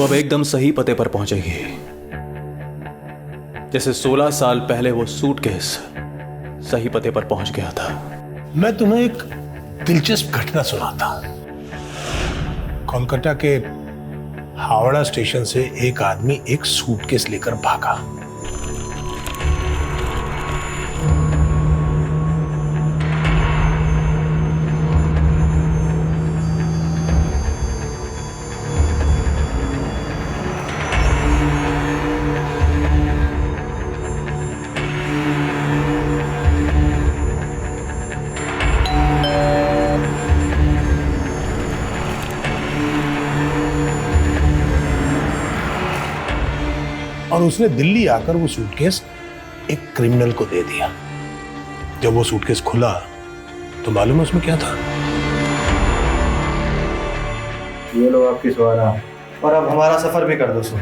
तू अब एकदम सही पते पर पहुंचेगी, जैसे 16 साल पहले वो सूटकेस सही पते पर पहुंच गया था। मैं तुम्हें एक दिलचस्प घटना सुनाता हूं। कोलकाता के हावड़ा स्टेशन से एक आदमी एक सूटकेस लेकर भागा। और उसने दिल्ली आकर वो सूटकेस एक क्रिमिनल को दे दिया। जब वो सूटकेस खुला तो मालूम है उसमें क्या था? ये लो आपकी सवारा, और अब हमारा सफर भी कर दो। सुन,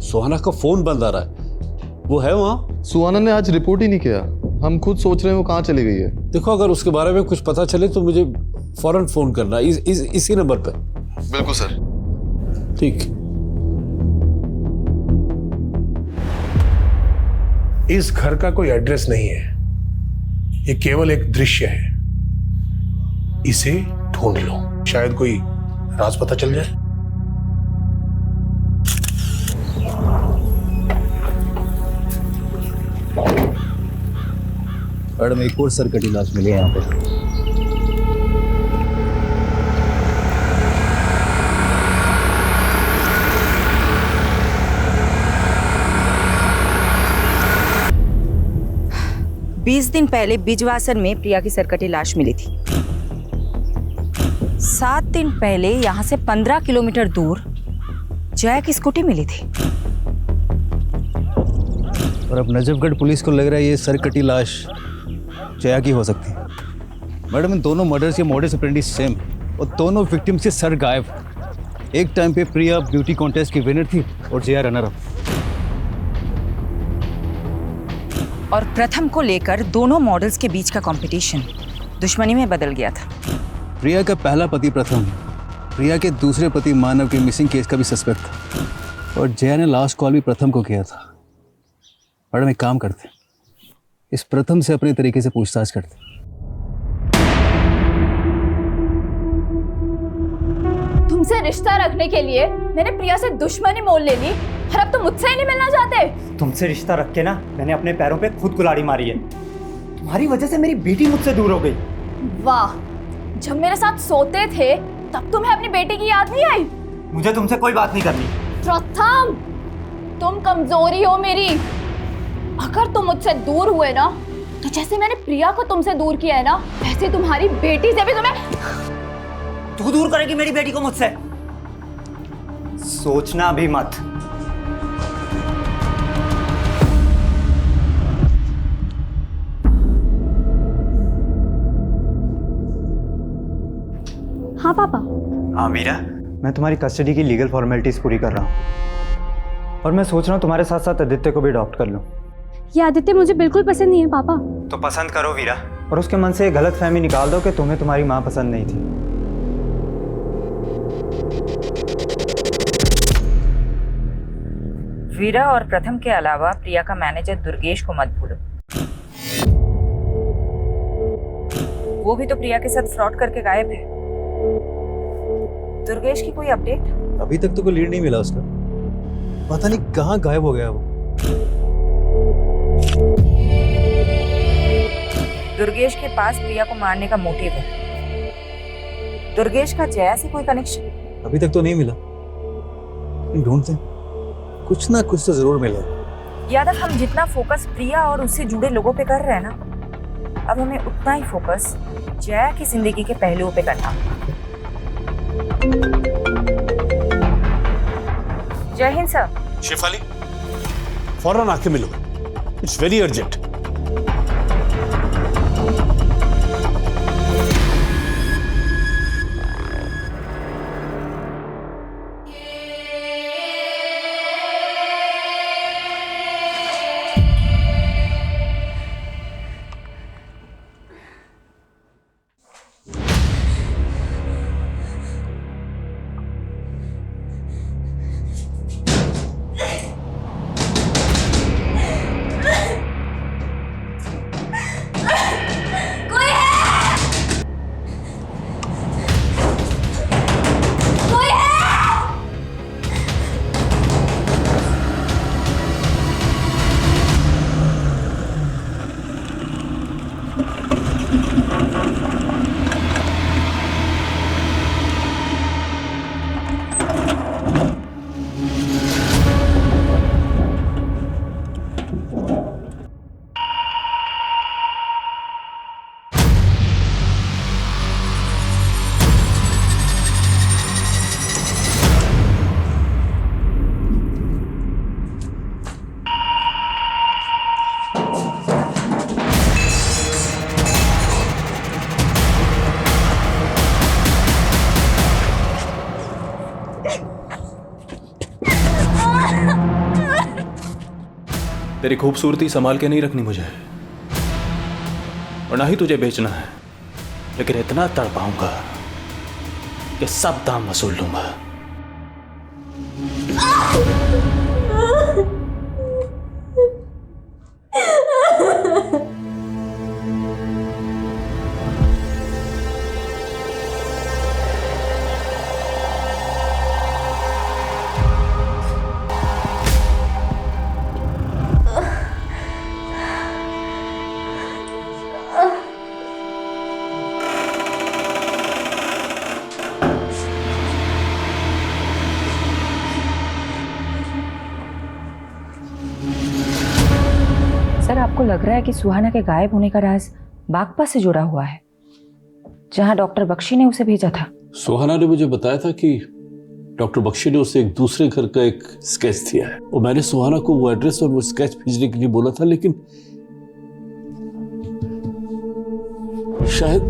सुहाना का फोन बंद आ रहा है। वो है वहाँ? सुहाना ने आज रिपोर्ट ही नहीं किया। हम खुद सोच रहे हैं वो कहाँ चली गई है। देखो, अगर उसके बारे में कुछ पता चले तो मुझे फौरन फोन करना, इसी नंबर पे। बिल्कुल सर। ठीक। इस घर का कोई एड्रेस नहीं है, ये केवल एक दृश्य है। इसे ढूंढ लो, शायद कोई राज पता चल जाए। मैडम, एक और सर कटी लाश मिली है यहाँ पे। बीस दिन पहले बिजवासन में प्रिया की सरकटी लाश मिली थी। 7 दिन पहले यहाँ से 15 किलोमीटर दूर जया की स्कूटी मिली थी। और अब नजफगढ़ पुलिस को लग रहा है ये सर कटी लाश जया की हो सकती है। मैडम, इन दोनों मर्डर्स के मोडस ऑपरेंडी सेम और दोनों विक्टिम से सर गायब। एक टाइम पे प्रिया ब्यूटी कॉन्टेस्ट की विनर थी और जया रनर अप। और प्रथम को लेकर दोनों मॉडल्स के बीच का कंपटीशन दुश्मनी में बदल गया था। प्रिया का पहला पति प्रथम प्रिया के दूसरे पति मानव के मिसिंग केस का भी सस्पेक्ट था और जया ने लास्ट कॉल भी प्रथम को किया था। मैडम, एक काम करते, इस प्रथम से अपने तरीके से पूछताछ करते। तुमसे रिश्ता रखने के लिए मैंने प्रिया से दुश्मनी मोल ले ली और अब तुम मुझसे ही नहीं मिलना चाहते। तुमसे रिश्ता रख के ना मैंने अपने पैरों पे खुद कुल्हाड़ी मारी है। तुम्हारी वजह से मेरी बेटी मुझसे दूर हो गई। वाह, जब मेरे साथ सोते थे तब तुम्हें अपनी बेटी की याद नहीं आई? मुझे तुमसे कोई बात नहीं करनी। प्रथम, तुम कमजोरी हो मेरी। अगर तुम मुझसे दूर हुए ना तो जैसे मैंने प्रिया को तुमसे दूर किया है ना, वैसे तुम्हारी बेटी से भी तुम्हें। तू दूर करेगी मेरी बेटी को मुझसे? सोचना भी मत। हाँ पापा। हाँ वीरा, मैं तुम्हारी कस्टडी की लीगल फॉर्मेलिटीज पूरी कर रहा हूँ और मैं सोच रहा हूँ तुम्हारे साथ साथ आदित्य को भी अडॉप्ट कर लूँ। ये आदित्य मुझे बिल्कुल पसंद नहीं है पापा। तो पसंद करो वीरा, और उसके मन से गलत फहमी निकाल दो कि तुम्हें तुम्हारी माँ पसंद नहीं थी। वीरा और प्रथम के अलावा प्रिया का मैनेजर दुर्गेश को मत भूलो। वो भी तो प्रिया के साथ फ्रॉड करके गायब है। दुर्गेश की कोई अपडेट? अभी तक तो कोई लीड नहीं मिला उसका। पता नहीं कहाँ गायब हो गया वो। दुर्गेश के पास प्रिया को मारने का मोटिव है। दुर्गेश का जया से कोई कनेक्शन? अभी तक तो नहीं मिला, ढूंढते हैं, कुछ ना कुछ तो जरूर मिलेगा। यादव, हम जितना फोकस प्रिया और उससे जुड़े लोगों पे कर रहे हैं ना, अब हमें उतना ही फोकस जया की जिंदगी के पहलुओं पे करना होगा। जय हिंद सर। शेफाली, फौरन आके मिलो, इट्स वेरी अर्जेंट। तेरी खूबसूरती संभाल के नहीं रखनी मुझे, और ना ही तुझे बेचना है, लेकिन इतना तड़पाऊंगा कि सब दाम वसूल लूंगा। सर, आपको लग रहा है कि सुहाना के गायब होने का राज बागपत से जुड़ा हुआ है, जहां डॉक्टर बख्शी ने उसे भेजा था? सुहाना ने मुझे बताया था कि डॉक्टर बख्शी ने उसे एक दूसरे घर का एक स्केच दिया है, और मैंने सुहाना को वो एड्रेस और वो स्केच भेजने के लिए बोला था, लेकिन शायद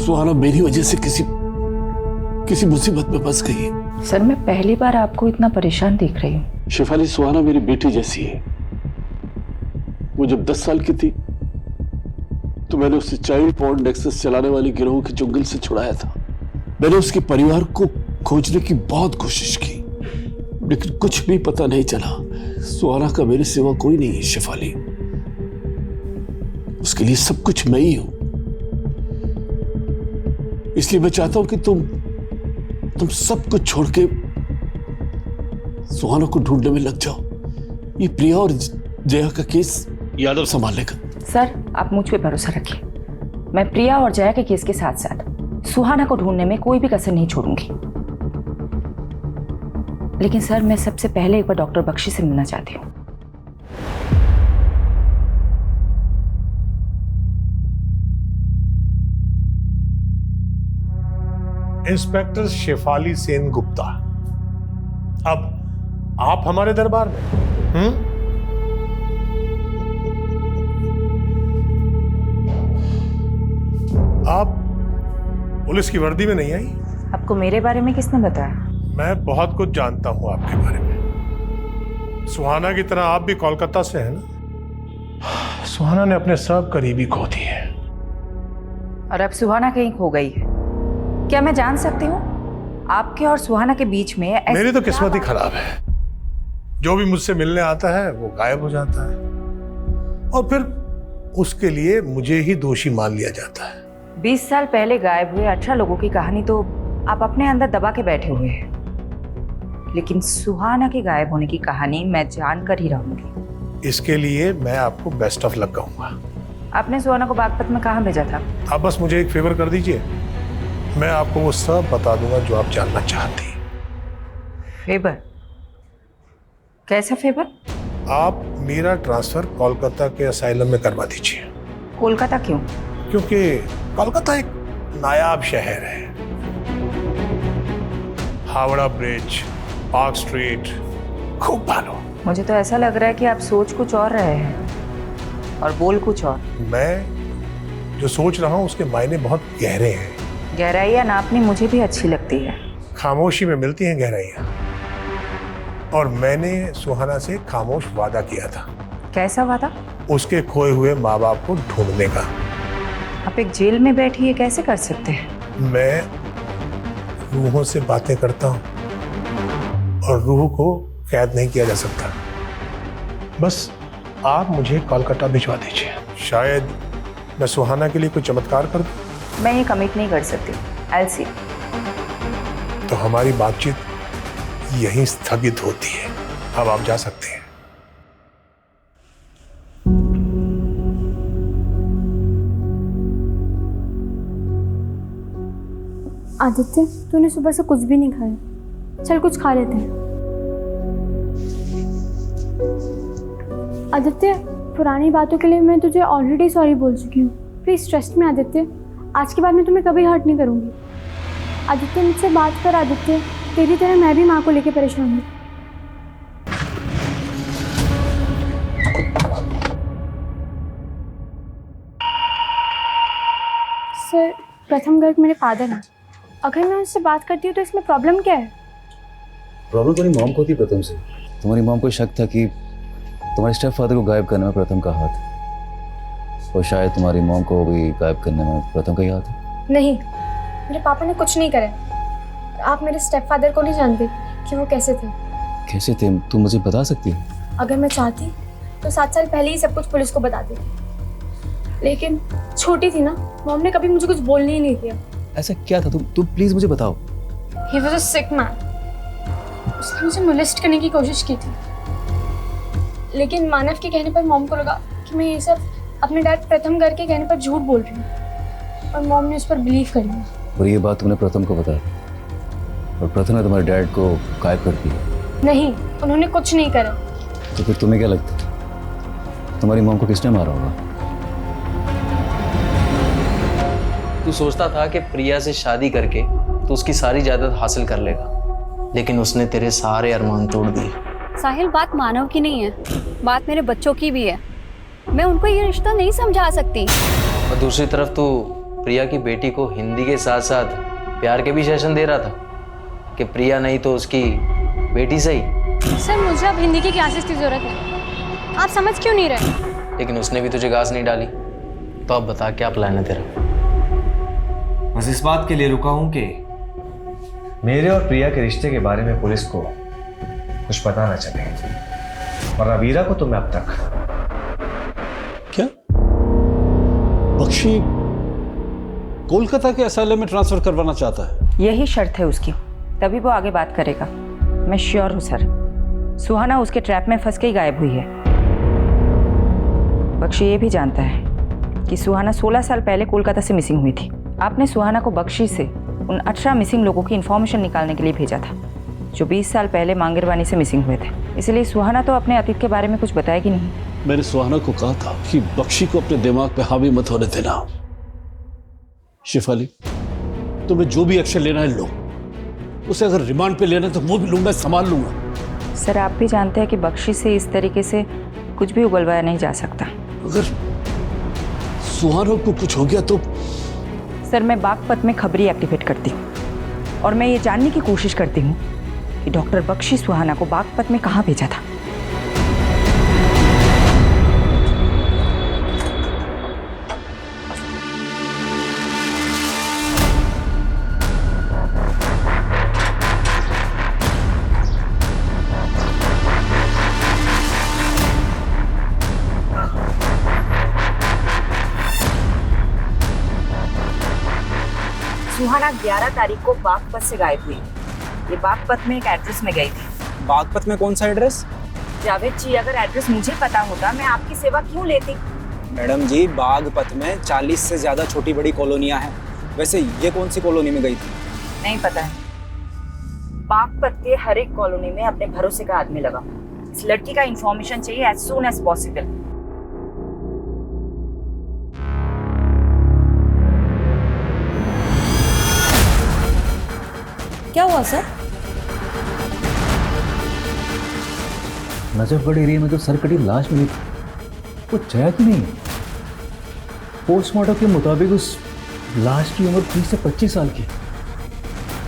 सुहाना मेरी वजह से किसी मुसीबत में फंस गई है। सर, मैं पहली बार आपको इतना परेशान देख रही हूँ। शिफाली, सुहाना मेरी बेटी जैसी है। वो जब 10 साल की थी तो मैंने उसे चाइल्ड पॉर्न नेक्सस चलाने वाली गिरोह के चुंगल से छुड़ाया था। मैंने उसके परिवार को खोजने की बहुत कोशिश की, लेकिन कुछ भी पता नहीं चला। सुहाना का मेरे सिवा कोई नहीं है शिफाली, उसके लिए सब कुछ मैं ही हूं। इसलिए मैं चाहता हूं कि तुम सब कुछ छोड़ के सुहाना को ढूंढने में लग जाओ। ये प्रिया और जया का केस यादव संभाल लेगा। सर, आप मुझ पे भरोसा रखिए। मैं प्रिया और जया के केस के साथ साथ सुहाना को ढूंढने में कोई भी कसर नहीं छोड़ूंगी। लेकिन सर, मैं सबसे पहले एक बार डॉक्टर बख्शी से मिलना चाहती हूँ। इंस्पेक्टर शेफाली सेन गुप्ता, अब आप हमारे दरबार में? आप पुलिस की वर्दी में नहीं आई? आपको मेरे बारे में किसने बताया? मैं बहुत कुछ जानता हूं आपके बारे में। सुहाना की तरह आप भी कोलकाता से हैं ना? सुहाना ने अपने सब करीबी खो दिए, और अब सुहाना कहीं खो गई है। क्या मैं जान सकती हूँ आपके और सुहाना के बीच में मेरी तो किस्मत ही खराब है। जो भी मुझसे मिलने आता है वो गायब हो जाता है, और फिर उसके लिए मुझे ही दोषी मान लिया जाता है। 20 साल पहले गायब हुए 18 लोगों की कहानी तो आप अपने अंदर दबा के बैठे हुए हैं, लेकिन सुहाना के गायब होने की कहानी मैं जान कर ही रहूंगी। इसके लिए मैं आपको बेस्ट ऑफ लक कहूंगा। आपने सुहाना को बागपत में कहाँ भेजा था? आप बस मुझे एक फेवर कर दीजिए, मैं आपको वो सब बता दूंगा जो आप जानना चाहती हैं। फेवर? कैसा फेवर? आप मेरा ट्रांसफर कोलकाता के असाइलम में करवा दीजिए। कोलकाता क्यों? क्योंकि कोलकाता एक नायाब शहर है। हावड़ा ब्रिज, पार्क स्ट्रीट, खूब भालो। मुझे तो ऐसा लग रहा है कि आप सोच कुछ और रहे हैं और बोल कुछ और। मैं जो सोच रहा हूँ उसके मायने बहुत गहरे हैं। गहराइयाँ नापनी मुझे भी अच्छी लगती है। खामोशी में मिलती हैं गहराइयाँ, और मैंने सुहाना से खामोश वादा किया था। कैसा वादा? उसके खोए हुए माँ बाप को ढूंढने का। आप एक जेल में बैठी ये कैसे कर सकते हैं? मैं रूहों से बातें करता हूँ, और रूह को कैद नहीं किया जा सकता। बस आप मुझे कोलकाता भिजवा दीजिए। शायद मैं सुहाना के लिए कोई चमत्कार कर दूं। मैं ये कमिट नहीं कर सकती। I'll see। तो हमारी बातचीत यहीं स्थगित होती है। अब आप जा सकते हैं। आदित्य, तूने सुबह से कुछ भी नहीं खाया। चल कुछ खा लेते हैं। आदित्य, पुरानी बातों के लिए मैं तुझे ऑलरेडी सॉरी बोल चुकी हूँ। प्लीज़ ट्रस्ट मी आदित्य, आज के बाद मैं तुम्हें कभी हर्ट नहीं करूँगी। आदित्य, मुझसे बात कर। आदित्य, तेरी तरह मैं भी माँ को लेके परेशान हूँ। सर, प्रथम गर्ग मेरे फादर हैं। अगर मैं उनसे बात करती हूँ तो इसमें प्रॉब्लम क्या है? प्रॉब्लम तुम्हारी मॉम को थी प्रथम से। तुम्हारी मॉम को शक था कि तुम्हारे स्टेप फादर को गायब करने में प्रथम का हाथ, और शायद तुम्हारी मॉम को भी गायब करने में प्रथम का ही हाथ है। नहीं, मेरे पापा ने कुछ नहीं करा। आप मेरे स्टेप फादर को नहीं जानते कि वो कैसे थे। कैसे थे? तुम मुझे बता सकती हो? अगर मैं चाहती तो 7 साल पहले ही सब कुछ पुलिस को बता देती, लेकिन छोटी थी ना, मॉम ने कभी मुझे कुछ बोलने ही नहीं दिया। ऐसा क्या था? तुम प्लीज मुझे बताओ। He was a sick man. उसने मुझे मोलेस्ट करने की कोशिश की थी, लेकिन मानव के कहने पर मॉम को लगा कि मैं ये सब अपने डैड प्रथम घर के कहने पर झूठ बोल रही हूँ, और मॉम ने उस पर बिलीव कर लिया। और ये बात तुमने प्रथम को बताया, और प्रथम ने तुम्हारे डैड को गायब कर दिया? नहीं, उन्होंने कुछ नहीं करा। तो फिर तुम्हें क्या लगता है तुम्हारी मॉम को किसने मारा होगा? तू सोचता था कि प्रिया से शादी करके तो उसकी सारी जायदाद हासिल कर लेगा, लेकिन उसने तेरे सारे अरमान तोड़ दिए। साहिल, बात मानव की नहीं है, बात मेरे बच्चों की भी है। मैं उनको ये रिश्ता नहीं समझा सकती। और दूसरी तरफ तू प्रिया की बेटी को हिंदी के साथ साथ प्यार के भी सेशन दे रहा था कि प्रिया नहीं तो उसकी बेटी सही। सर, मुझे अब हिंदी की क्लासेस की जरूरत है, आप समझ क्यों नहीं रहे? लेकिन उसने भी तुझे घास नहीं डाली, तो अब बता क्या प्लान है तेरा? बस इस बात के लिए रुका हूं कि मेरे और प्रिया के रिश्ते के बारे में पुलिस को कुछ पता ना चले, और वीरा को तो मैं अब तक। क्या बख्शी कोलकाता के असाइलम में ट्रांसफर करवाना चाहता है? यही शर्त है उसकी, तभी वो आगे बात करेगा। मैं श्योर हूँ सर, सुहाना उसके ट्रैप में फंस के ही गायब हुई है। बख्शी ये भी जानता है कि सुहाना 16 साल पहले कोलकाता से मिसिंग हुई थी। आपने सुहाना को बख्शी से उन 18 मिसिंग लोगों की इन्फॉर्मेशन निकालने के लिए भेजा था, जो 20 साल पहले मांगरवानी से मिसिंग हुए थे। इसलिए सुहाना तो अपने अतीत के बारे में कुछ बताएगी नहीं। मैंने सुहाना को कहा था कि बख्शी को अपने दिमाग पे हावी मत होने देना। शिफाली, तुम्हें जो भी एक्शन लेना है लो, उसे अगर रिमांड पे लेना है तो वो भी लूंगा, संभाल लूंगा। सर, आप भी जानते हैं कि बख्शी से इस तरीके से कुछ भी उगलवाया नहीं जा सकता। अगर सुहाना को कुछ हो गया तो? सर, मैं बागपत में खबरी एक्टिवेट करती हूँ, और मैं ये जानने की कोशिश करती हूँ कि डॉक्टर बख्शी सुहाना को बागपत में कहाँ भेजा था। सुहाना 11 तारीख को बागपत से गायब हुई। ये बागपत में एक एड्रेस में गई थी। बागपत में कौन सा एड्रेस? जावेद जी, अगर एड्रेस मुझे पता होता मैं आपकी सेवा क्यों लेती? मैडम जी, बागपत में 40 से ज्यादा छोटी बड़ी कॉलोनियां हैं। वैसे ये कौन सी कॉलोनी में गई थी? नहीं पता है। बागपत के हर एक कॉलोनी में अपने भरोसे का आदमी लगा। इस लड़की का इंफॉर्मेशन चाहिए एज सून एज पॉसिबल। क्या हुआ सर? नजफगढ़ एरिया में जो सरकटी लाश मिली थी वो जया की नहीं। पोस्टमार्टम के मुताबिक उस लाश की उम्र 30 से 25 साल की,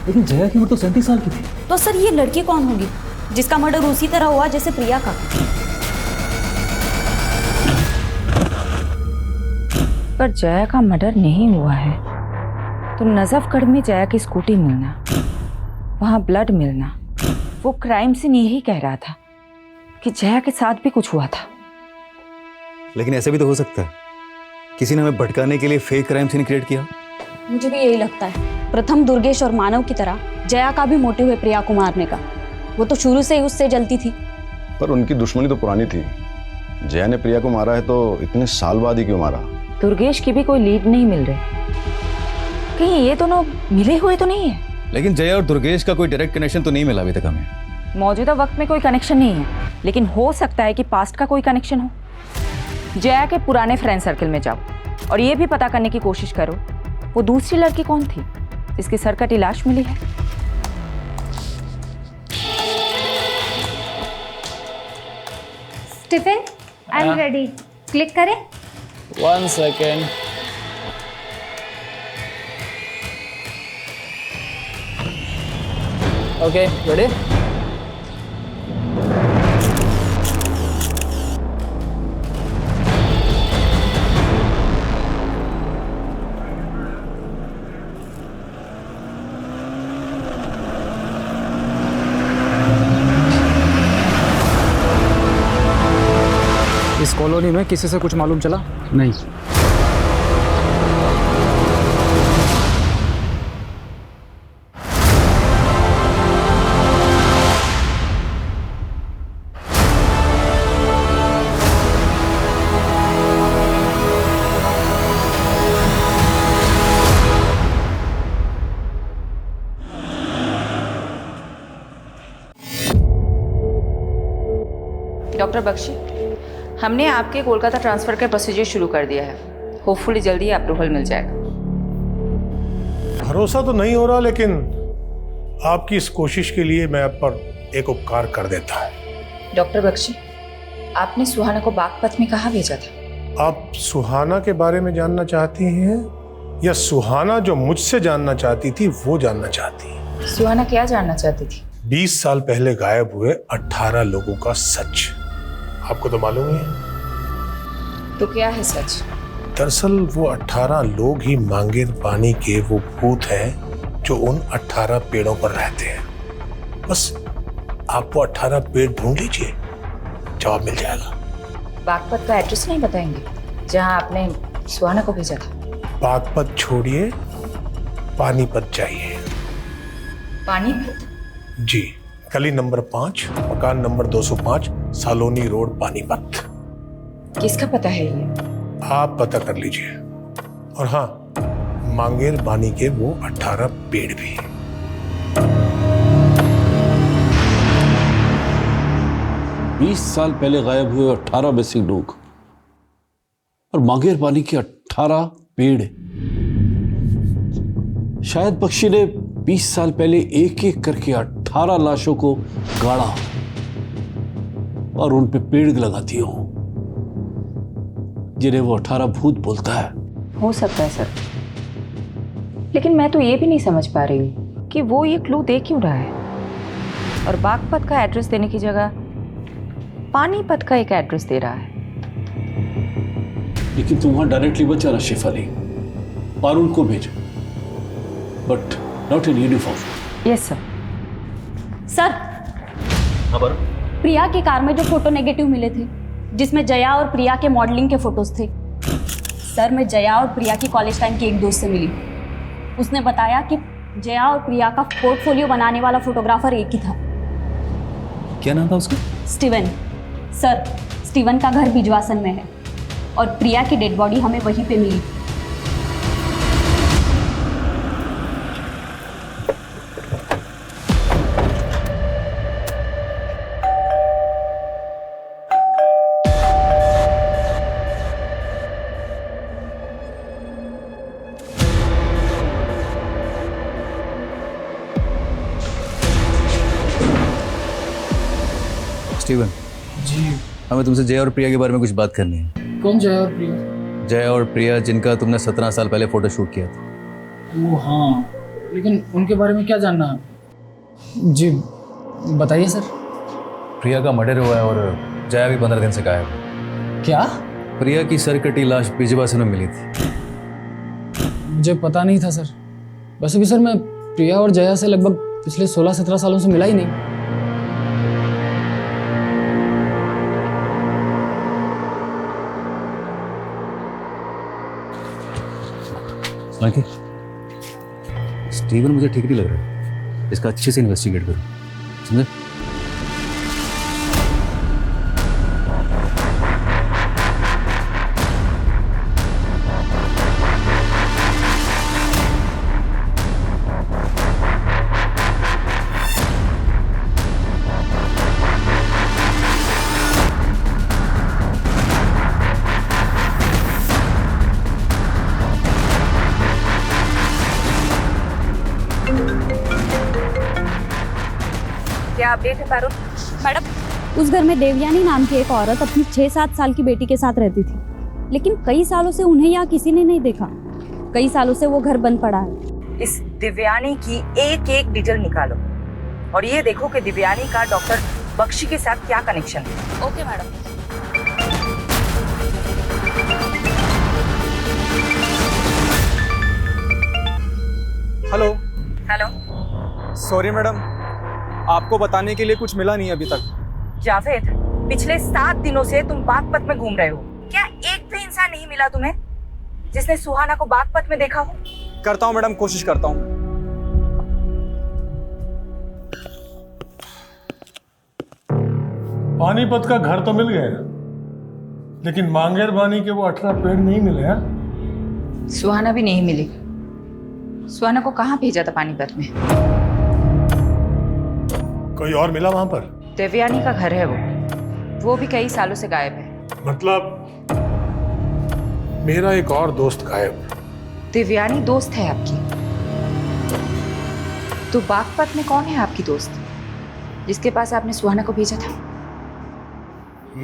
लेकिन जया की उम्र तो 37 साल की थी। तो सर, ये लड़की कौन होगी जिसका मर्डर उसी तरह हुआ जैसे प्रिया का? पर जया का मर्डर नहीं हुआ है तो नजफगढ़ में जया की स्कूटी मिलना, वहां ब्लड मिलना, वो क्राइम सीन यही कह रहा था कि जया के साथ भी कुछ हुआ था। लेकिन ऐसा भी तो हो सकता है किसी ने हमें भटकाने के लिए फेक क्राइम सीन क्रिएट किया। मुझे भी यही लगता है। प्रथम, दुर्गेश और मानव की तरह जया का भी मोटिव है प्रिया को मारने का। वो तो शुरू से ही उससे जलती थी। पर उनकी दुश्मनी तो पुरानी थी। जया ने प्रिया को मारा है तो इतने साल बाद ही क्यों मारा? दुर्गेश की भी कोई लीड नहीं मिल रही। कहीं ये दोनों मिले हुए तो नहीं है? लेकिन जया और दुर्गेश का कोई डायरेक्ट कनेक्शन तो नहीं मिला अभी तक हमें। मौजूदा वक्त में कोई कनेक्शन नहीं है, लेकिन हो सकता है कि पास्ट का कोई कनेक्शन हो। जया के पुराने फ्रेंड सर्कल में जाओ और ये भी पता करने की कोशिश करो वो दूसरी लड़की कौन थी जिसकी सरकटी लाश मिली है। Stephen, I am ready. Click करें? 1 सेकेंड। Okay, ready? कॉलोनी में किसी से कुछ मालूम चला? नहीं। डॉक्टर बख्शी, हमने आपके कोलकाता ट्रांसफ़र का प्रोसीजर शुरू कर दिया है। होपफुली जल्दी अप्रूवल मिल जाएगा। भरोसा तो नहीं हो रहा, लेकिन आपकी इस कोशिश के लिए मैं आप पर एक उपकार कर देता है। डॉक्टर बख्शी, आपने सुहाना को बागपत में कहाँ भेजा था? आप सुहाना के बारे में जानना चाहती हैं या सुहाना जो मुझसे जानना चाहती थी वो जानना चाहती है? सुहाना क्या जानना चाहती थी? 20 साल पहले गायब हुए 18 लोगों का सच। आपको तो मालूम ही है। तो क्या है सच? दरअसल वो 18 लोग ही मांगेर पानी के वो भूत हैं जो उन 18 पेड़ों पर रहते हैं। बस आप वो 18 पेड़ ढूंढ लीजिए, जवाब मिल जाएगा। बागपत का एड्रेस नहीं बताएंगे जहां आपने सुहाना को भेजा था? बागपत छोड़िए, पानीपत जाइए। पानीपत? जी, गली नंबर 5, मकान नंबर 205, सालोनी रोड, पानीपत। किसका पता है ये? आप पता कर लीजिए। और हाँ, मांगेर बानी के वो 18 पेड़ भी। 20 साल पहले गायब हुए 18 मिसिंग लोग और मांगेर पानी के 18 पेड़। शायद पक्षी ने 20 साल पहले एक एक करके 18 लाशों को गाड़ा और उन पे पेड़ लगा दिए हों, जिन्हें वो 18 भूत बोलता है। हो सकता है सर, लेकिन मैं तो ये भी नहीं समझ पा रही हूँ कि वो ये क्लू दे क्यों रहा है और बागपत का एड्रेस देने की जगह पानीपत का एक एड्रेस दे रहा है। लेकिन तुम वहां डायरेक्टली मत जाना शेफाली, पारुल को भेजो, but not in uniform. Yes sir. Sir, Priya की कार में जो फोटो नेगेटिव मिले थे, जिसमें जया और प्रिया के मॉडलिंग के फोटोज थे, सर मैं जया और प्रिया की कॉलेज टाइम की एक दोस्त से मिली। उसने बताया कि जया और प्रिया का पोर्टफोलियो बनाने वाला फोटोग्राफर एक ही था। क्या नाम था उसका? स्टीवन। सर, स्टीवन का घर बिजवासन में है और प्रिया की डेड बॉडी हमें वहीं पे मिली। स्टीवन जी, हमें तुमसे जया और प्रिया के बारे में कुछ बात करनी है। कौन जया और प्रिया? जया और प्रिया जिनका तुमने 17 साल पहले फोटो शूट किया था। वो हाँ, लेकिन उनके बारे में क्या जानना है? जी बताइए सर। प्रिया का मर्डर हुआ है और जया भी 15 दिन से गायब है। क्या? प्रिया की सर कटी लाश बिजवासन में मिली थी। मुझे पता नहीं था सर। वैसे भी सर मैं प्रिया और जया से लगभग पिछले 16-17 सालों से मिला ही नहीं। बाकी स्टीवन मुझे ठीक नहीं लग रहा है, इसका अच्छे से इन्वेस्टिगेट करो, समझे? क्या अपडेट है पारुल? मैडम, उस घर में देवयानी नाम की एक औरत अपनी 6-7 साल की बेटी के साथ रहती थी, लेकिन कई सालों से उन्हें यहाँ किसी ने नहीं देखा। कई सालों से वो घर बंद पड़ा है। इस दिव्यानी की एक एक डिटेल निकालो और ये देखो कि दिव्यानी का डॉक्टर बख्शी के साथ क्या कनेक्शन है। Okay madam. Hello. Hello. Sorry madam, आपको बताने के लिए कुछ मिला नहीं अभी तक। जावेद, पिछले 7 दिनों से तुम बागपत में घूम रहे हो। क्या एक भी इंसान नहीं मिला तुम्हें जिसने सुहाना को बागपत में देखा हो? करता हूँ मैडम, कोशिश करता हूँ। पानीपत का घर तो मिल गया, लेकिन मांगेर बानी के वो 18 पेड़ नहीं मिले हैं। सुहाना भी नहीं मिली। सुहाना को कहाँ भेजा था पानीपत में? कोई और मिला वहां पर? देवयानी का घर है वो भी कई सालों से गायब है। मतलब मेरा एक और दोस्त गायब। देवयानी दोस्त है आपकी? तो बागपत में कौन है आपकी दोस्त जिसके पास आपने सुहाना को भेजा था?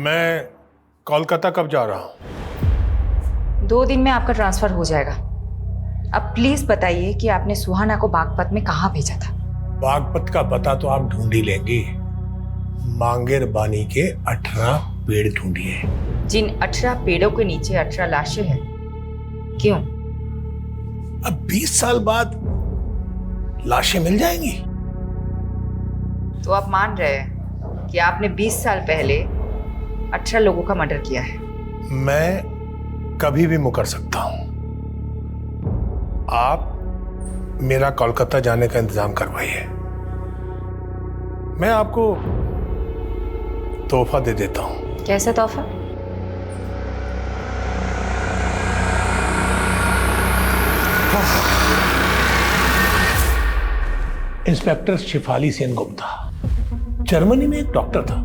मैं कोलकाता कब जा रहा हूँ? 2 दिन में आपका ट्रांसफर हो जाएगा। अब प्लीज बताइए कि आपने सुहाना को बागपत में कहाँ भेजा था? बागपत का पता तो आप ढूंढ ही लेंगे। मांगेर बानी के 18 पेड़ ढूंढिए। जिन 18 पेड़ों के नीचे 18 लाशें हैं, क्यों? अब 20 साल बाद लाशें मिल जाएंगी। तो आप मान रहे हैं कि आपने 20 साल पहले 18 लोगों का मर्डर किया है? मैं कभी भी मुकर सकता हूं। आप मेरा कोलकाता जाने का इंतजाम करवाइए। मैं आपको तोहफा दे देता हूं। कैसा तोहफा? इंस्पेक्टर शिफाली सेन गुप्ता, जर्मनी में एक डॉक्टर था।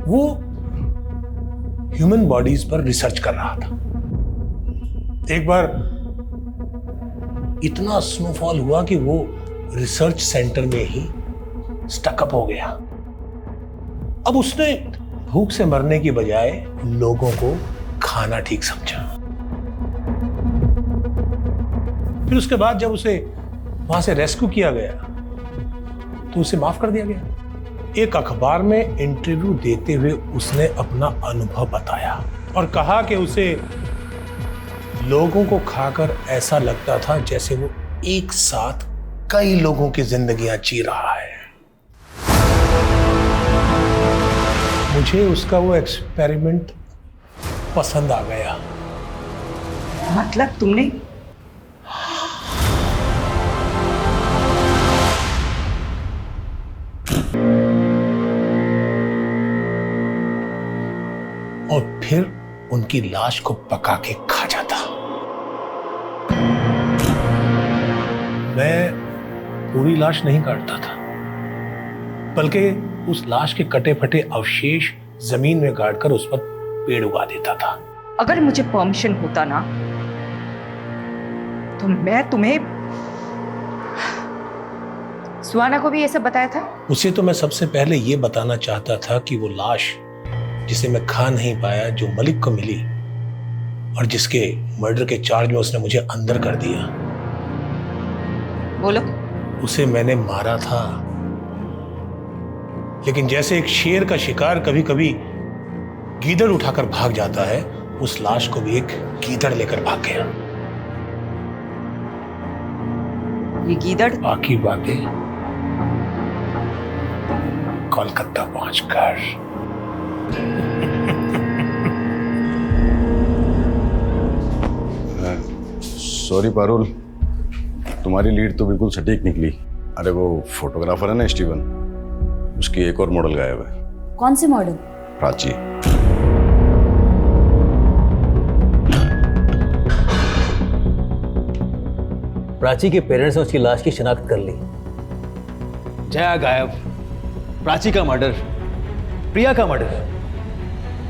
वो ह्यूमन बॉडीज पर रिसर्च कर रहा था। एक बार इतना स्नोफॉल हुआ कि वो रिसर्च सेंटर में ही स्टकअप हो गया। अब उसने भूख से मरने की बजाय लोगों को खाना ठीक समझा। फिर उसके बाद जब उसे वहां से रेस्क्यू किया गया तो उसे माफ कर दिया गया। एक अखबार में इंटरव्यू देते हुए उसने अपना अनुभव बताया और कहा कि उसे लोगों को खाकर ऐसा लगता था जैसे वो एक साथ कई लोगों की जिंदगियां जी रहा है। मुझे उसका वो एक्सपेरिमेंट पसंद आ गया। मतलब तुमने? और फिर उनकी लाश को पका के खा जाता। मैं पूरी लाश नहीं काटता था, बल्कि उस लाश के कटे फटे अवशेष जमीन में गाड़कर उस पर पेड़ उगा देता था। अगर मुझे परमिशन होता ना तो मैं तुम्हें सुहाना को भी ये सब बताया था। उसे तो मैं सबसे पहले ये बताना चाहता था कि वो लाश जिसे मैं खा नहीं पाया, जो मलिक को मिली और जिसके मर्डर के चार्ज में उसने मुझे अंदर कर दिया, बोलो। उसे मैंने मारा था। लेकिन जैसे एक शेर का शिकार कभी कभी गीदड़ उठाकर भाग जाता है, उस लाश को भी एक गीदड़ लेकर भाग गया। ये गीदड़? बाकी बातें कोलकाता पहुंचकर। सॉरी पारुल, तुम्हारी लीड तो बिल्कुल सटीक निकली। अरे वो फोटोग्राफर है ना स्टीवन, उसकी एक और मॉडल गायब है। कौन सी मॉडल? प्राची। प्राची के पेरेंट्स ने उसकी लाश की शिनाख्त कर ली। जया गायब, प्राची का मर्डर, प्रिया का मर्डर,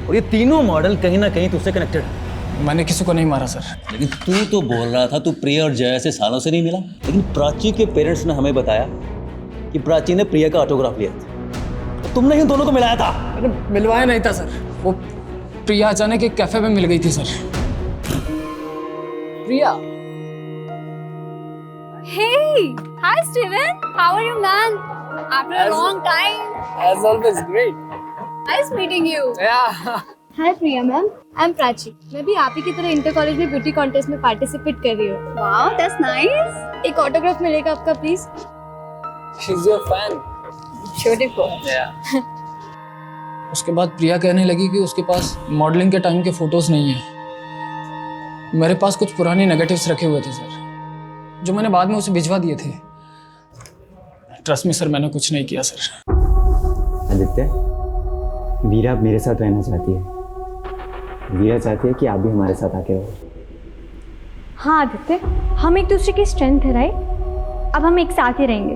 और ये तीनों मॉडल कहीं ना कहीं तुझसे कनेक्टेड है। मैंने किसी को नहीं मारा सर। लेकिन तू तो बोल रहा था तू प्रिया और जया से सालों से नहीं मिला, लेकिन प्राची के पेरेंट्स ने हमें बताया कि प्राची ने प्रिया का ऑटोग्राफ लिया था। तुमने ही दोनों को मिलाया था। अरे मिलवाया नहीं था सर, वो प्रिया अचानक एक कैफे में मिल गई थी sir. Priya. Hey, hi Steven. How are you, man? After a long time. As always, great. Nice meeting you. Yeah. Hi Priya ma'am, I am Prachi. मैं भी आप ही की तरह इंटर कॉलेज में ब्यूटी कॉन्टेस्ट में पार्टिसिपेट कर रही हूँ। Wow, that's nice. एक ऑटोग्राफ मिलेगा आपका please? She's your fan. Beautiful. Yeah. उसके बाद प्रिया कहने लगी कि उसके पास मॉडलिंग के टाइम के फोटोज नहीं है। मेरे पास कुछ पुराने नेगेटिव्स रखे हुए थे सर, जो मैंने बाद में उसे भिजवा दिए थे। ट्रस्ट में सर, मैंने कुछ नहीं किया सर। आदित्य, वीरा अब मेरे साथ रहना चाहती है। वीरा चाहती है कि आप भी हमारे साथ आके रहो। हाँ आदित्य, हम एक दूसरे की स्ट्रेंथ है राइट। अब हम एक साथ ही रहेंगे।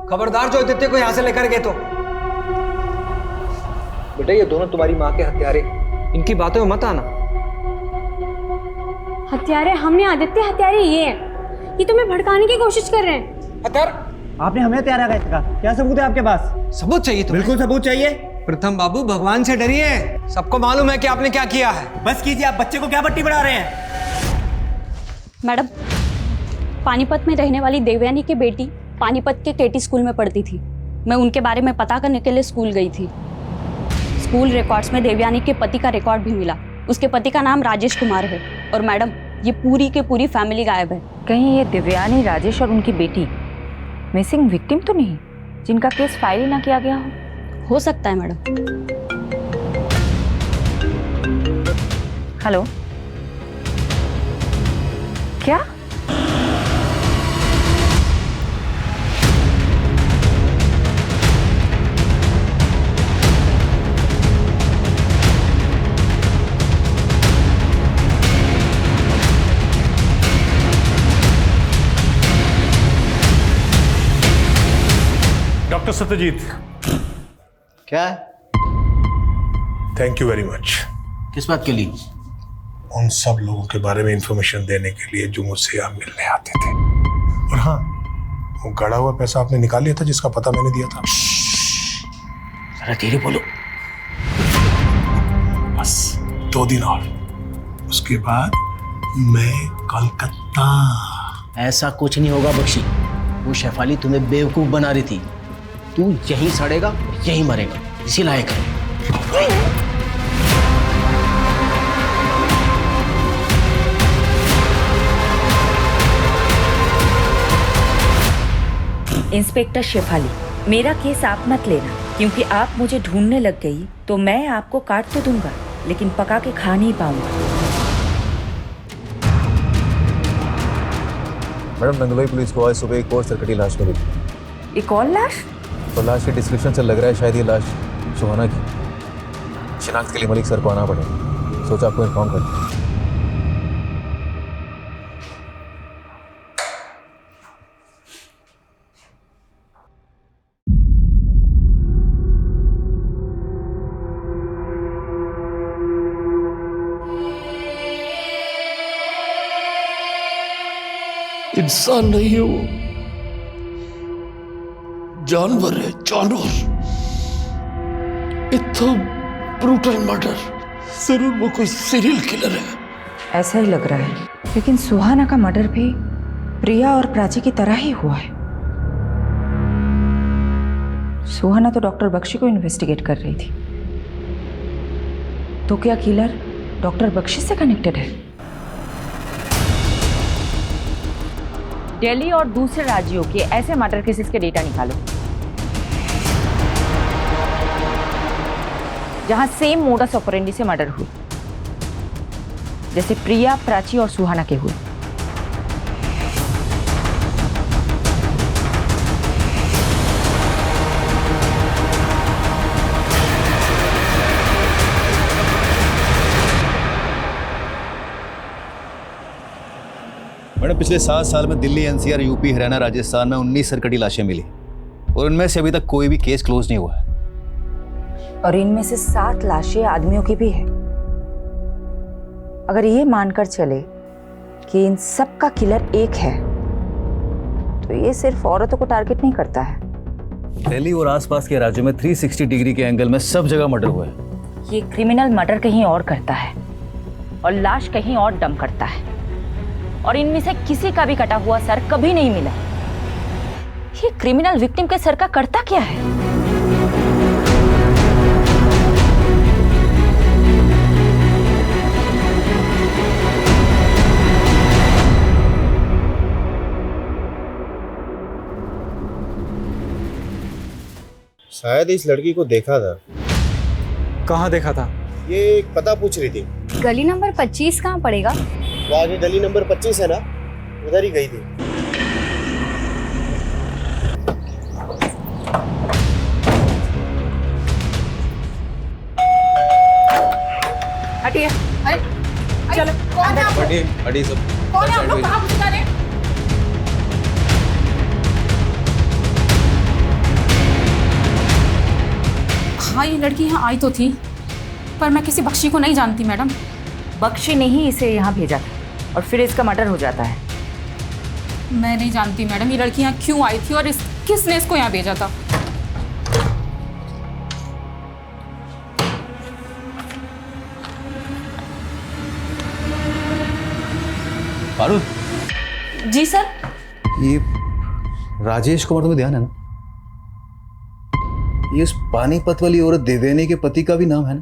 खबरदार जो आदित्य को यहाँ से लेकर गए तो। बेटा ये दोनों तुम्हारी माँ के हत्यारे, इनकी बातों में मत आना। हत्यारे हमने आदित्य, हत्यारे ये हैं। ये तुम्हें भड़काने की कोशिश कर रहे हैं। हत्यार आपने हमें हत्यारा कहा, क्या सबूत है आपके पास? सबूत चाहिए तुम्हें? बिल्कुल सबूत चाहिए। प्रथम बाबू, भगवान से डरिए। सबको मालूम है कि आपने क्या किया है। बस कीजिए, आप बच्चे को क्या पट्टी पढ़ा रहे हैं? मैडम, पानीपत में रहने वाली देवयानी की बेटी पानीपत के केटी स्कूल में पढ़ती थी। मैं उनके बारे में पता करने के लिए स्कूल गई थी। स्कूल रिकॉर्ड्स में देवयानी के पति का रिकॉर्ड भी मिला। उसके पति का नाम राजेश कुमार है। और मैडम, ये पूरी की पूरी फैमिली गायब है। कहीं ये देवयानी, राजेश और उनकी बेटी मिसिंग विक्टिम तो नहीं, जिनका केस फाइल ही ना किया गया हो सकता है मैडम। हेलो, क्या? डॉक्टर सत्यजीत, क्या है? Thank you very much. किस बात के लिए? उन सब लोगों के बारे में इंफॉर्मेशन देने के लिए जो मुझसे आप मिलने आते थे। और हाँ, वो गड़ा हुआ पैसा आपने निकाल लिया था जिसका पता मैंने दिया था। जरा धीरे बोलो। बस 2 दिन और, उसके बाद मैं कोलकाता। ऐसा कुछ नहीं होगा बख्शी। वो शेफाली तुम्हें बेवकूफ बना रही थी। तू यहीं सड़ेगा, यहीं मरेगा, इसी लायक है। इंस्पेक्टर शेफाली, मेरा केस आप मत लेना, क्योंकि आप मुझे ढूंढने लग गई तो मैं आपको काट तो दूंगा, लेकिन पका के खा नहीं पाऊंगा। मैडम, नंगलोई पुलिस को आज सुबह एक और सरकटी लाश मिली थी। एक और लाश? तो लाश के डिस्क्रिप्शन से लग रहा है शायद ये लाश सुहाना की। शिनाख्त के लिए मलिक सर को आना पड़ेगा। सोचा आपको इन्फॉर्म कर दूं। इंसान नहीं है वो, जानवर है, जानवर। इतना ब्रूटल मर्डर, जरूर वो कोई सीरियल किलर है। ऐसा ही लग रहा है, लेकिन सुहाना का मर्डर भी प्रिया और प्राची की तरह ही हुआ है। सुहाना तो डॉक्टर बख्शी को इन्वेस्टिगेट कर रही थी, तो क्या किलर डॉक्टर बख्शी से कनेक्टेड है? दिल्ली और दूसरे राज्यों के ऐसे मर्डर केसेस के डेटा निकालो जहां सेम मोडस ऑपरेंडी से मर्डर हुए, जैसे प्रिया, प्राची और सुहाना के हुए। मैडम, पिछले 7 साल में दिल्ली, एनसीआर, यूपी, हरियाणा, राजस्थान में 19 सरकटी लाशें मिली और उनमें से अभी तक कोई भी केस क्लोज नहीं हुआ है। और इनमें से 7 लाशें आदमियों की भी है। अगर ये मानकर चले कि इन सब का किलर एक है, तो ये सिर्फ औरतों को टारगेट नहीं करता है। दिल्ली और आसपास के राज्यों में 360 डिग्री के एंगल में सब जगह मर्डर हुआ है। ये क्रिमिनल मर्डर कहीं और करता है और लाश कहीं और डंप करता है, और इनमें से किसी का भी कटा हुआ सर कभी नहीं मिला। ये क्रिमिनल विक्टिम के सर का करता क्या है? शायद इस लड़की को देखा था, कहाँ देखा था? ये एक पता पूछ रही थी। गली नंबर 25 कहाँ पड़ेगा? वो आगे गली नंबर 25 है ना, उधर ही गई थी। हटिए। अरे चलो, कौन है आप? हटिए सब। कौन है आप लोग? कहाँ घुस जा रहे हैं? हाँ, ये लड़की यहाँ आई तो थी, पर मैं किसी बख्शी को नहीं जानती मैडम। बख्शी ने ही इसे यहाँ भेजा था और फिर इसका मर्डर हो जाता है। मैं नहीं जानती मैडम ये लड़की यहाँ क्यों आई थी और किसने इसको यहाँ भेजा था। पारुल। जी सर। ये राजेश कुमार, तुम्हें ध्यान है ना? ये उस पानीपत वाली औरत देवयानी के पति का भी नाम है ना?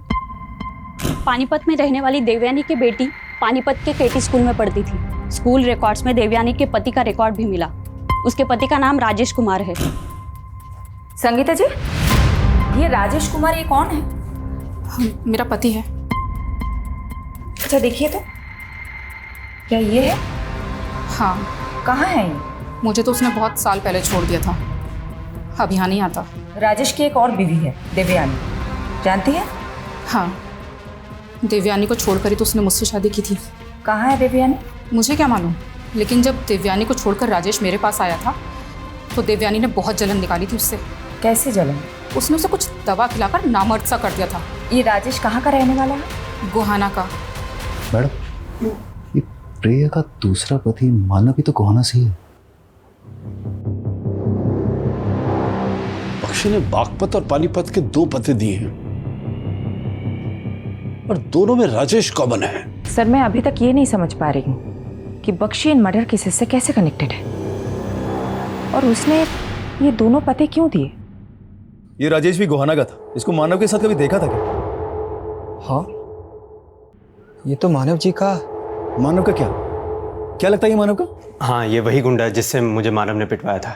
पानीपत में रहने वाली देवयानी की बेटी पानीपत के केटी स्कूल में पढ़ती थी। स्कूल रिकॉर्ड्स में देवयानी के पति का रिकॉर्ड भी मिला। उसके पति का नाम राजेश कुमार है। संगीता जी, ये राजेश कुमार ये कौन है? मेरा पति है। अच्छा देखिए तो, क्या ये है? हाँ। कहाँ है ये? मुझे तो उसने बहुत साल पहले छोड़ दिया था, अब यहाँ नहीं आता। राजेश की एक और बीवी है देवयानी, जानती है? हाँ, देवयानी को छोड़कर ही तो उसने मुझसे शादी की थी। कहाँ है देवयानी? मुझे क्या मालूम, लेकिन जब देवयानी को छोड़कर राजेश मेरे पास आया था तो देवयानी ने बहुत जलन निकाली थी उससे। कैसे जलन? उसने उसे कुछ दवा खिलाकर नामर्द सा कर दिया था। ये राजेश कहाँ का रहने वाला है? गोहाना का। मैडम, ये प्रिया का दूसरा पति मानव भी तो गोहाना से ही है। बख्शी ने बागपत और पानीपत के 2 पते दिए हैं और दोनों में राजेश कॉमन है। सर, मैं अभी तक ये नहीं समझ पा रही हूँ कि बख्शी इन मर्डर केसेस से कैसे कनेक्टेड है और उसने ये दोनों पते क्यों दिए? ये राजेश भी गोहाना का था। इसको मानव के साथ कभी देखा था क्या? हाँ, ये तो मानव जी का। मानव का क्या लगता है ये मानव का? हाँ, ये वही गुंडा है जिससे मुझे मानव ने पिटवाया था।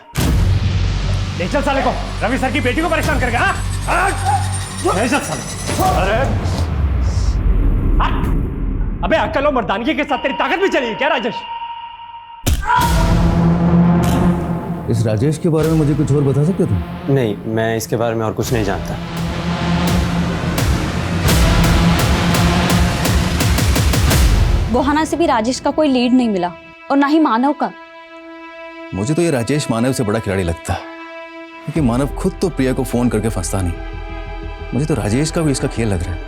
ले चल साले को, रवि सर की बेटी को परेशान करेगा। ले चल साले। अरे अबे अक्ल और मर्दानगी के साथ तेरी ताकत भी चली क्या राजेश? इस राजेश के बारे में मुझे कुछ और बता सकते तुम? नहीं, मैं इसके बारे में और कुछ नहीं जानता। गोहाना से भी राजेश का कोई लीड नहीं मिला और ना ही मानव का। मुझे तो ये राजेश मानव से बड़ा खिलाड़ी लगता है, क्योंकि मानव खुद तो प्रिया को फोन करके फंसता नहीं। मुझे तो राजेश का भी इसका खेल लग रहा है।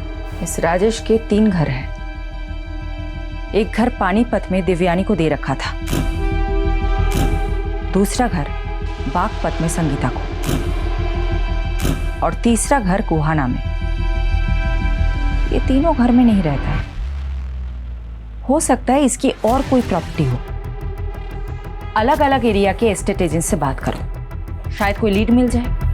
इस राजेश के 3 घर हैं। एक घर पानीपत में देवयानी को दे रखा था, दूसरा घर बागपत में संगीता को, और तीसरा घर गोहाना में। ये तीनों घर में नहीं रहता है। हो सकता है इसकी और कोई प्रॉपर्टी हो। अलग अलग एरिया के एस्टेट एजेंट से बात करो, शायद कोई लीड मिल जाए।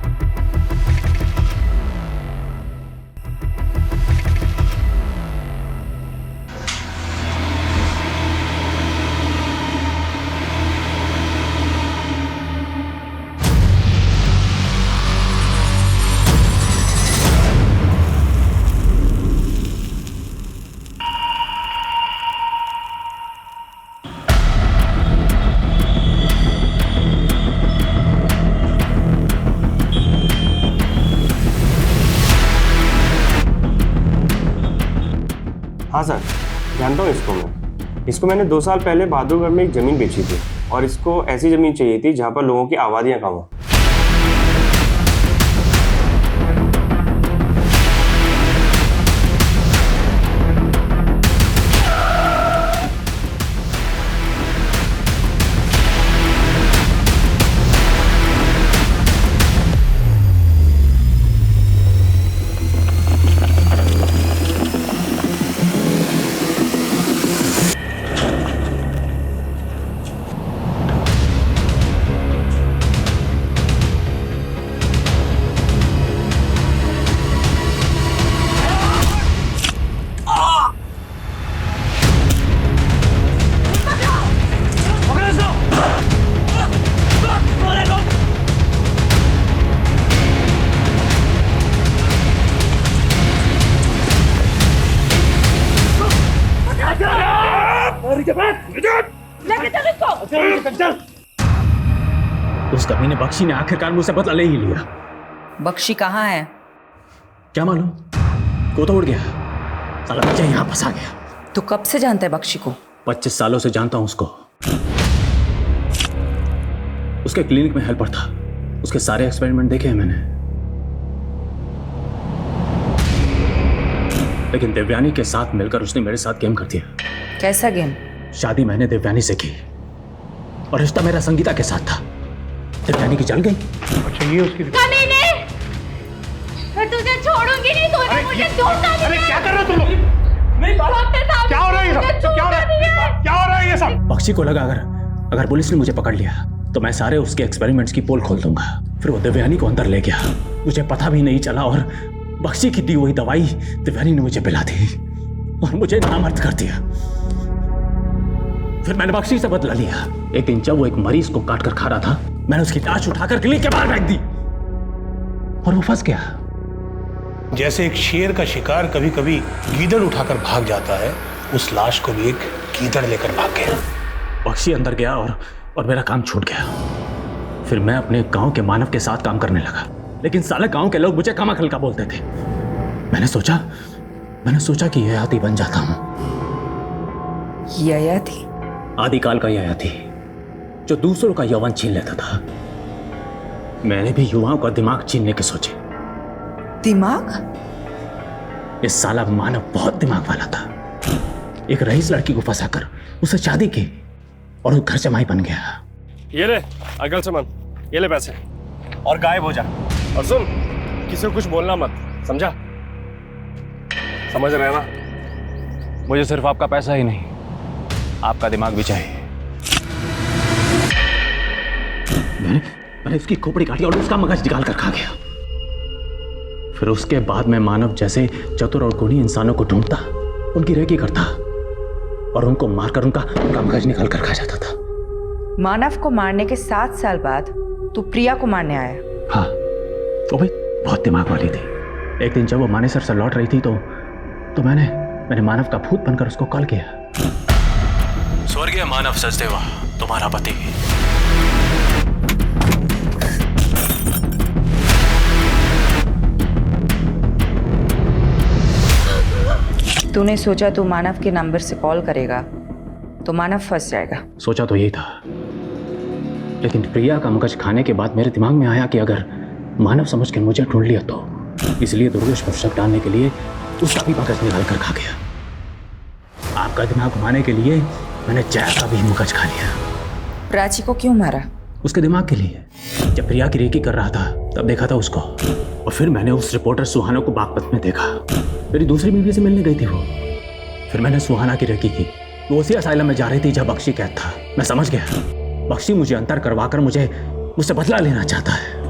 हाँ सर, जानता हूँ इसको मैं। इसको मैंने 2 साल पहले बहादुरगढ़ में एक ज़मीन बेची थी और इसको ऐसी ज़मीन चाहिए थी जहाँ पर लोगों की आबादियाँ कम हो। लेके चल इसको। उस कमीने बख्शी ने आखिरकार मुझसे बदला ले ही लिया। बख्शी कहाँ है? क्या मालूम, को तो उड़ गया साला, बच्चा यहाँ फंसा गया। तू कब से जानता है बख्शी को? 25 सालों से जानता हूं उसको। उसके क्लिनिक में हेल्पर था, उसके सारे एक्सपेरिमेंट देखे हैं मैंने। लेकिन देवयानी के साथ मिलकर उसने मेरे साथ गेम कर दिया। कैसा गेम? शादी मैंने देवयानी से की और रिश्ता मेरा संगीता के साथ था। देवयानी की जल गई। अच्छा ये उसकी कमीने, मैं तुझे छोड़ूंगी नहीं। तूने मुझे धोखा दिया। अरे क्या कर रहे हो तुम लोग? क्या हो रहा है ये सब? क्या हो रहा है ये सब? बख्शी को लगा अगर पुलिस ने मुझे पकड़ लिया तो मैं सारे उसके एक्सपेरिमेंट्स की पोल खोल दूंगा। फिर वो देवयानी को अंदर ले गया, मुझे पता भी नहीं चला और बख्शी की दी हुई दवाई देवयानी ने मुझे पिला दी और मुझे नामर्द कर दिया। फिर मैंने बख्शी से बदला लिया। एक दिन जब वो एक मरीज को काट कर खा रहा था, मैंने उसकी लाश उठाकर क्लिनिक के बाहर फेंक दी और वो फंस गया। जैसे एक शेर का शिकार कभी कभी गीदड़ उठाकर भाग जाता है, उस लाश को भी एक गीदड़ लेकर भाग गया। बख्शी अंदर गया और मेरा काम छूट गया। फिर मैं अपने गांव के मानव के साथ काम करने लगा, लेकिन साले गांव के लोग मुझे कमाखल का बोलते थे। मैंने सोचा कि यह आदि बन जाता हूं। ययाति? आदिकाल का ययाति जो दूसरों का यौवन छीन लेता था। मैंने भी युवाओं का दिमाग छीनने के सोचे। दिमाग? ये साला मानव बहुत दिमाग वाला था। एक रईस लड़की को फंसाकर उसे शादी की और वो घर जमाई बन गया। ये ले अगल सामान, ये ले पैसे और गायब हो जा। और सुन, किसी को कुछ बोलना मत, समझा? समझ रहे ना? मुझे सिर्फ आपका पैसा ही नहीं, आपका दिमाग भी चाहिए। मैंने उसकी खोपड़ी काटी और उसका मगज निकाल कर खा गया। फिर उसके बाद मैं मानव जैसे चतुर और गुणी इंसानों को ढूंढता, उनकी रेकी करता और उनको मारकर उनका मगज निकाल कर खा जाता था। मानव को मारने के 7 साल बाद तू प्रिया को मारने आया? हाँ, वो भी बहुत दिमाग वाली थी। एक दिन जब वो मानेसर से लौट रही थी तो मैंने मानव का भूत बनकर उसको कॉल किया। स्वर्गीय मानव सचदेवा, तुम्हारा पति। तूने सोचा तू मानव के नंबर से कॉल करेगा तो मानव फंस जाएगा। सोचा तो यही था, लेकिन प्रिया का मगज खाने के बाद मेरे दिमाग में आया कि अगर मानव समझ कर मुझे ढूंढ लिया तो, इसलिए दुर्गेश पर शक डालने के लिए उसका भी मगज निकाल कर खा गया। आपका दिमाग घुमाने के लिए मैंने जया का भी मगज खा लिया। प्राची को क्यों मारा? उसके दिमाग के लिए। जब प्रिया की रेकी कर रहा था तब देखा था उसको, और फिर मैंने उस रिपोर्टर सुहाना को बागपत में देखा। मेरी दूसरी बीवी से मिलने गई थी वो। फिर मैंने सुहाना की रेकी की। वो उसी असाइलम में जा रही थी जब बख्शी कैद था। मैं समझ गया, बख्शी मुझे अंतर करवाकर मुझसे बदला लेना चाहता है।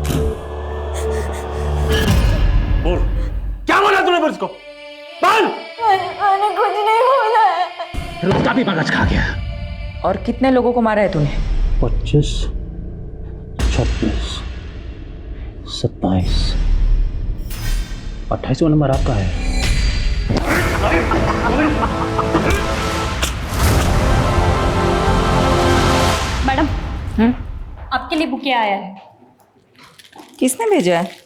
बोल, क्या बोला तूने फिर उसको? बोल! मैंने कुछ नहीं बोला है। फिर उसका भी मगज खा गया। और कितने लोगों को मारा है तूने? 25, 26, 27, 28वां नंबर आपका है। मैडम, आपके लिए बुके आया है। किसने भेजा है?